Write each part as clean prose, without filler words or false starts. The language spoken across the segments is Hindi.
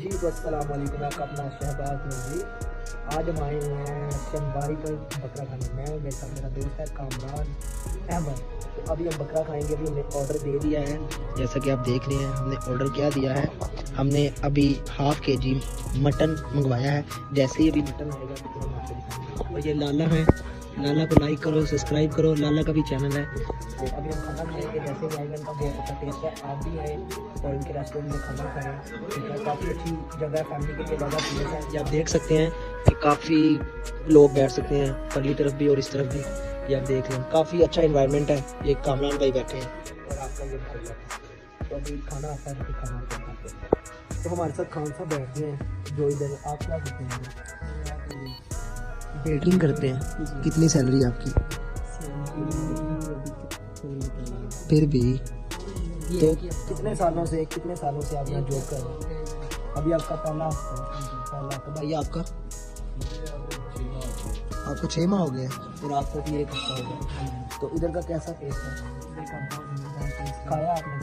जी तो अस्सलाम वालेकुम, मैं आपका अपना शहबाज नज़ीर। आज हम आए हैं शनवारी पर बकरा खाने। मैं मेरे साथ मेरा दोस्त है कामरान अहमद। तो अभी हम बकरा खाएंगे। अभी हमने ऑर्डर दे दिया है, जैसा कि आप देख रहे हैं। हमने ऑर्डर क्या दिया है, हमने अभी हाफ kg मटन मंगवाया है। जैसे ही अभी मटन आएगा तो हम आपको दिखाएंगे। और ये लाला है, लाला को लाइक करो, सब्सक्राइब करो, लाला का भी चैनल है। तो अभी हम खाना खाएंगे, जैसे भी आएगा इनका बहुत अच्छा टेस्ट है। आप भी आए और इनके रेस्टोरेंट में खाना खाएं। ठीक है, काफ़ी अच्छी जगह है, फैमिली के लिए ज़्यादा प्लेस है। ये आप देख सकते हैं कि काफ़ी लोग बैठ सकते हैं, परली तरफ भी और इस तरफ भी। ये आप देख लें, काफ़ी अच्छा इन्वायरमेंट है। ये कामरान भाई बैठे हैं और आपका ये भाई बैठा है। तो अभी खाना आता है तो खाना खाते हैं। तो हमारे साथ खान साहब बैठ गए हैं जो इधर। आप क्या करते हैं? बेटरिंग करते हैं। कितनी सैलरी आपकी? फिर भी तो कितने सालों से आप यहाँ जॉब कर रहे हैं? अभी आपका पहला हफ्ता भाई, आपका 6 माह हो गए और आपको भी 1 हफ्ता हो गया। तो इधर का कैसा टेस्ट है? खाया आपने?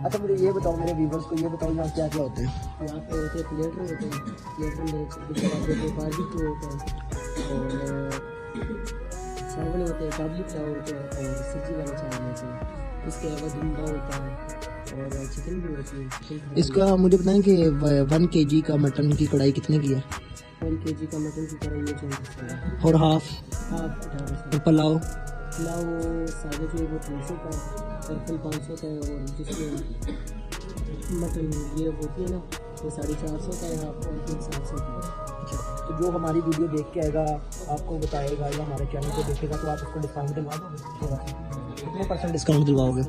अच्छा मुझे ये बताओ, मेरे व्यूवर्स को ये बताओ, यहाँ क्या क्या होते हैं? यहाँ पे होते हैं प्लेटर होते हैं, प्लेटर में बारबेक्यू होता है और चावल होते हैं, काबुली चावल होते हैं और सब्जी वाले चावल होते हैं। इसके अलावा दुम्बा होता है और चिकन भी होती है। इसका मुझे बताएं कि 1 kg का मटन की कढ़ाई कितने की है? 1 kg का मटन की कढ़ाई ये 34 है और हाफ 1800। और पुलाव? पुलाव सादा जो है वो 300 का, सर्कल 500 का है और जिसमें मटन ये होती है ना वो 450 का है हाफ और 700 का है। तो जो हमारी वीडियो देख के आएगा, आपको बताएगा या हमारे चैनल को देखेगा, तो आप उसको डिस्काउंट दिलवा दोगे? कितने % डिस्काउंट दिलवाओगे?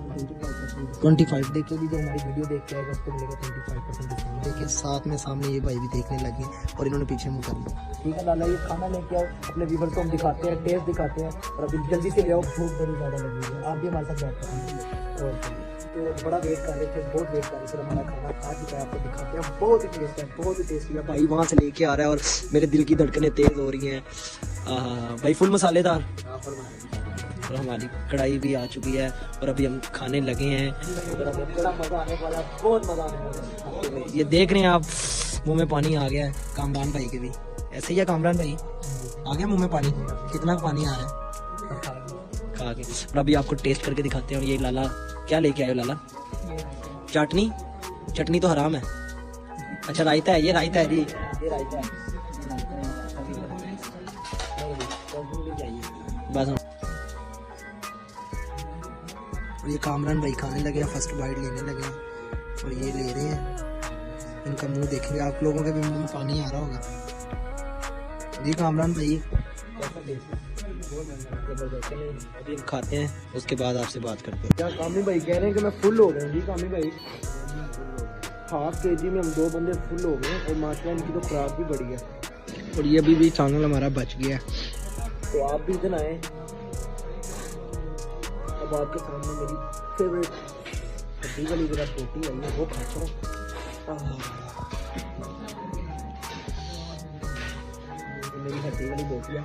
25। देखिए भी जो हमारी वीडियो देख के आएगा उसको मिलेगा 25% डिस्काउंट। देखिए साथ में सामने ये भाई भी देखने लगे और इन्होंने पीछे मुँह कर लिया। ठीक है लाला, ये खाना लेके आओ, अपने व्यूअर्स को हम दिखाते हैं, टेस्ट दिखाते हैं। और अभी जल्दी से ले आओ, भूख बड़ी ज़्यादा लगी है। आप भी हमारे साथ बैठ कर और तो बड़ा वेट कर रहे थे, बहुत वेट कर रहे थे। हमारा खाना खा चुका है, आपको दिखाते हैं। बहुत ही टेस्ट है, बहुत ही टेस्टी है। भाई वहाँ से लेके आ रहा है और मेरे दिल की धड़कनें तेज़ हो रही हैं। भाई फुल मसालेदार। और हमारी कढ़ाई भी आ चुकी है और अभी हम खाने लगे हैं। बड़ा मज़ा आने वाला, बहुत मज़ा आने वाला है। ये देख रहे हैं आप, मुँह में पानी आ गया है कामरान भाई के भी। ऐसे ही है कामरान भाई, आ गया मुँह में पानी? कितना पानी आ रहा है खा के। और अभी आपको टेस्ट करके दिखाते हैं। और ये लाला क्या लेके आए हो लाला? चटनी तो हराम है। अच्छा रायता है, ये रायता है जी, ये रायता है बस। और ये कामरान भाई खाने लगे हैं, फर्स्ट बाइट लेने लगे हैं और ये ले रहे हैं। इनका मुंह देखेंगे, आप लोगों के भी मुंह में पानी आ रहा होगा जी। कामरान भाई अभी खाते हैं, उसके बाद आपसे बात करते हैं। क्या कामी भाई कह रहे हैं कि मैं फुल हो गया जी? कामी भाई हाफ kg में हम 2 बंदे फुल हो गए और माशाल्लाह इनकी तो खुराक भी बढ़ी है। और ये अभी भी चैनल हमारा बच गया है, तो आप भी इधर आए। अब आपके सामने मेरी फेवरेट हड्डी वाली जरा रोटी आई है, वो खाता हूँ। मेरी हड्डी वाली रोटी है।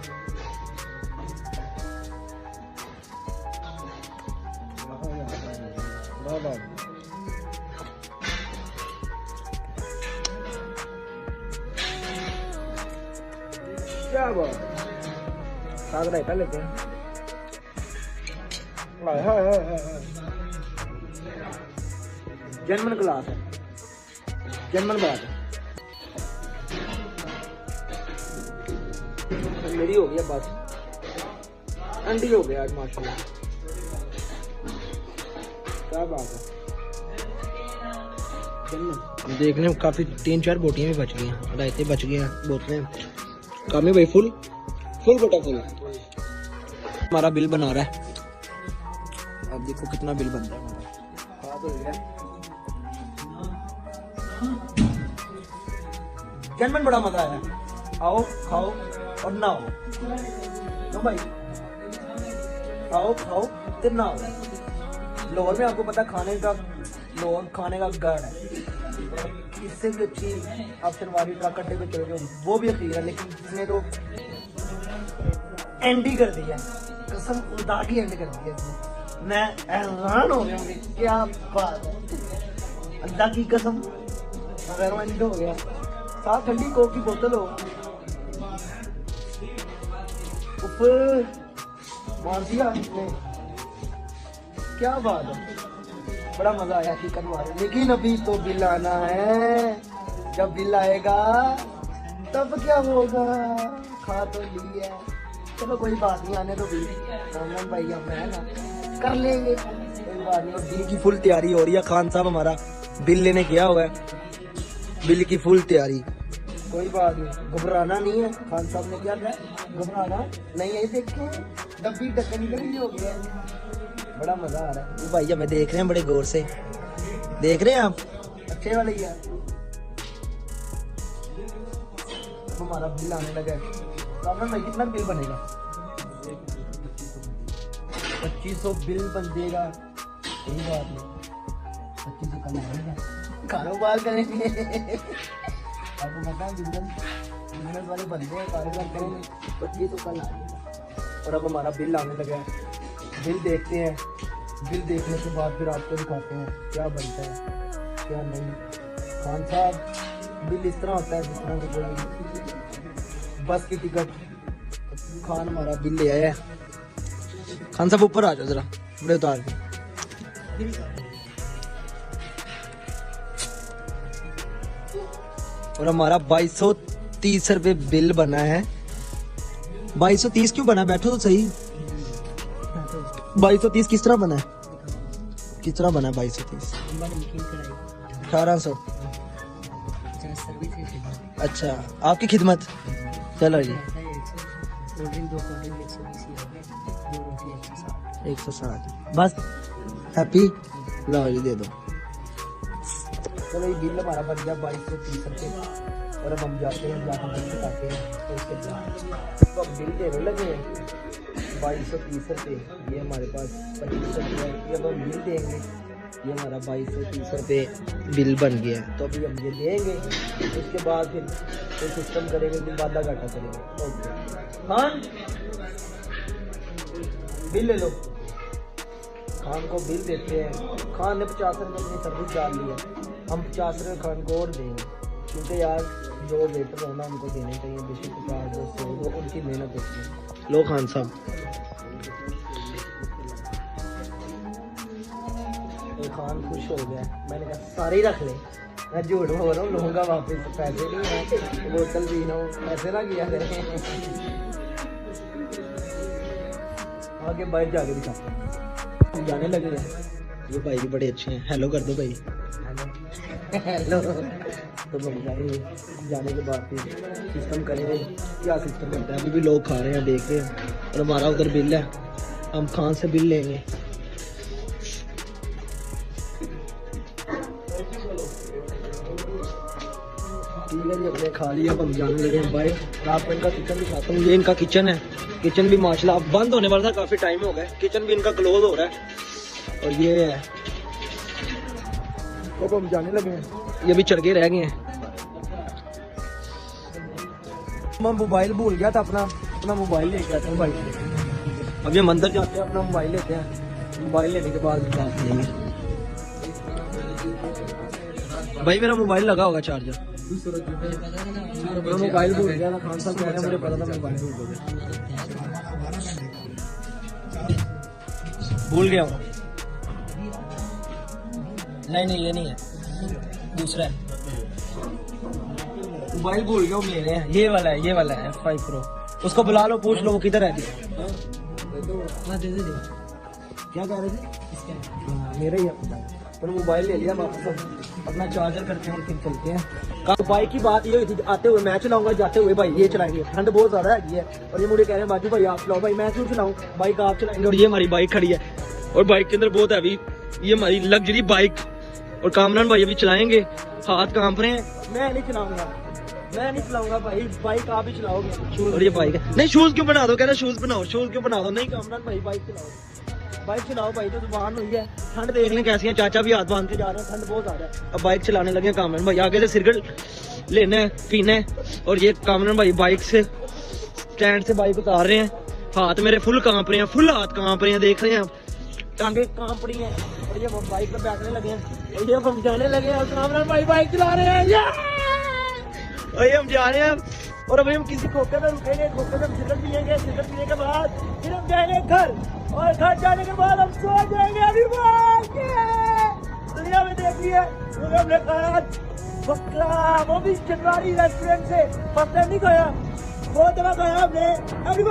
क्या बात साग रायता लेते हैं। जर्मन क्लास है, जर्मन बात है। मेरी हो गया बस, अंडी हो गया आज माशाल्लाह। क्या बात है। देखने में काफी 3-4 बोटियां भी बच गई हैं, रायते बच गए हैं, बोतलें। कामी भाई फुल बेटा फुल। हमारा बिल बना रहा है, अब देखो कितना बिल बन रहा है। जन्मन बड़ा मजा आया। आओ खाओ और नहाओ। तो भाई आओ खाओ तो नहाओ। लाहौर में आपको पता खाने का गढ़ है। इससे भी अच्छी आप शनवारी ट्रक अड्डे पे चले जाओ, वो भी अखीर है, लेकिन इसने तो एंड ही कर दिया, कसम खुदा की एंड कर दिया। मैं हैरान हो गया, क्या बात है। अल्लाह की कसम एंड हो गया। साथ ठंडी कोक की बोतल हो, उफ मार दिया आपने, क्या बात है, बड़ा मजा आया चिकन वाले। लेकिन अभी तो बिल आना है, जब बिल आएगा तब क्या होगा। खा तो ली है, चलो कोई बात नहीं, आने तो बिल कामरान भाई अब है ना, कर लेंगे कोई बात नहीं। बिल की फुल तैयारी हो रही है, खान साहब हमारा बिल लेने गया हुआ है, बिल की फुल तैयारी, कोई बात नहीं, घबराना नहीं है। खान साहब ने क्या कहा, घबराना नहीं है। देखें डब्बी ढक्कन निकल हो गया है, बड़ा मजा आ रहा है। ये भाई हमें देख रहे हैं, बड़े गौर से देख रहे हैं आप, अच्छे वाले ही है। हमारा बिल आने लगा है, कामरान भाई कितना बिल बनेगा? 2500 बिल बन जाएगा, कोई बात नहीं, 2500 कल आएगा, कारोबार करेंगे। आपको पता है बिजनेस वाले बंदे हैं, कारोबार करेंगे, 2500 कल आएगा। और अब हमारा बिल आने लगा है, बिल देखते हैं, बिल देखने के बाद फिर आपको दिखाते हैं क्या बनता है क्या नहीं। खान साहब बिल इस तरह होता है जिस तरह की कोई बस की टिकट। खान हमारा बिल ले आया है। खान साहब ऊपर आ जाओ जरा, बड़े उतार के। और हमारा 2230 रुपये बिल बना है। 2230 क्यों बना, बैठो तो सही। 2230 किस तरह बना है, किस तरह बना है 2230? 1800। अच्छा आपकी खिदमत, चलो जी 160 बस, हैप्पी, लो जी दे दो। चलो ये बिल हमारा बन गया 2230 रुपये। और अब हम जाते हैं, जाकर बिल बताते हैं, तो उसके बाद तो अब बिल देने लगे हैं 2230 रुपये। ये हमारे पास 25 रुपये है, ये अब हम बिल देंगे। ये हमारा 2230 रुपये बिल बन गया है, तो अभी हम ये देंगे, उसके बाद फिर सिस्टम करेंगे, फिर वादा घाटा करेंगे। ओके खान बिल ले लो। खान को बिल देते हैं। खान ने 50 रुपये अपनी सर्विस डाल ली है, हम 50 रुपये खान को और देंगे, क्योंकि यार जो वेटर होना उनको देने चाहिए, बेशक 50-200 वो उनकी मेहनत होती है। लो खान साहब, तो खान खुश हो गया। मैंने कहा सारे ही रख ले, मैं झूठ बोल रहा हूँ, लूँगा वापस, पैसे नहीं है, बोतल भी ना, पैसे ना किया करें। आगे बाहर जाके दिखाते हैं, जाने लगे हैं। ये भाई भी बड़े अच्छे हैं, हेलो कर दो भाई, हेलो। तो हम जाएंगे, जाने के बाद फिर सिस्टम करेंगे, क्या सिस्टम करते हैं। अभी भी लोग खा रहे हैं, देख रहे हैं, और हमारा उधर बिल है, हम खान से बिल लेंगे। ठीक है जी, अपने खा लिया, अब हम जाने लगे हैं बाहर। आपको इनका किचन दिखाता हूँ, ये इनका किचन है। किचन भी माशाल्लाह अब बंद होने वाला था, काफ़ी टाइम हो गया, किचन भी इनका क्लोज हो रहा है। और ये है, अब हम जाने लगे हैं, ये भी चढ़ के रह गए हैं। मैं मोबाइल भूल गया था, अपना मोबाइल लेके आता हूँ भाई। अब ये मंदिर जाते हैं, अपना मोबाइल लेते हैं, मोबाइल लेने के बाद बात करेंगे। भाई मेरा मोबाइल लगा होगा चार्जर, मैं मोबाइल भूल गया था। खान साहब कह रहे हैं, मुझे पता था मोबाइल भूल गया हूँ। नहीं ये नहीं है, दूसरा है। मोबाइल भूल गया हूँ, मेरे हैं, ये वाला है F5 Pro। उसको बुला लो, पूछ लो वो किधर है। क्या कह रहे थे? मेरा ही है, पर मोबाइल ले लिया वापस, अपना चार्जर करते हैं और फिर चलते हैं। बाइक की बात ये हुई थी, आते हुए मैं चलाऊंगा, जाते हुए भाई ये चलाएंगे। ठंड बहुत ज्यादा है और ये मुझे कह रहे हैं बाजू भाई आप चलाओ, भाई मैं क्यों चलाऊं, बाइक आप चलाएंगे। और ये हमारी बाइक खड़ी है, और बाइक के अंदर बहुत हैवी, ये हमारी लग्जरी बाइक, और कामरान भाई अभी चलाएंगे, हाथ कांप रहे हैं। मैं नहीं चलाऊंगा भाई, बाइक आप ही चलाओगे। और ये बाइक है, नहीं शूज क्यों बना दो, कह रहे शूज बनाओ, शूज क्यों बना दो। नहीं कामरान भाई बाइक चलाओ भाई, तो जुबान हुई है। ठंड देख लें कैसी है, चाचा भी हाथ बांध के जा रहे हैं, ठंड बहुत ज्यादा है। अब बाइक चलाने लगे कामरान भाई, आगे से सिगरेट लेना है, पीना है। और ये कामरान भाई बाइक से स्टैंड से बाइक उतार रहे हैं, हाथ मेरे फुल कांप रहे हैं, फुल हाथ कांप रहे हैं, देख रहे हैं आप, टांगे कांप रही हैं। और ये बाइक पे बैठने लगे हैं। ये हम जाने लगे और कामरान भाई बाइक चला रहे हैं ये हम जा रहे हैं और अभी हम किसी खोखे में रुकेंगे, खोखे में सिगरेट पियेंगे, सिगरेट पीने के बाद फिर हम जाएंगे घर और घर जाने के बाद हम सो जाएंगे। अभी दुनिया में देख लिया हमने खाया बकरा, वो भी चिंगारी रेस्टोरेंट से, फर्स्ट टाइम नहीं खाया, बहुत दफा खाया हमने। अभी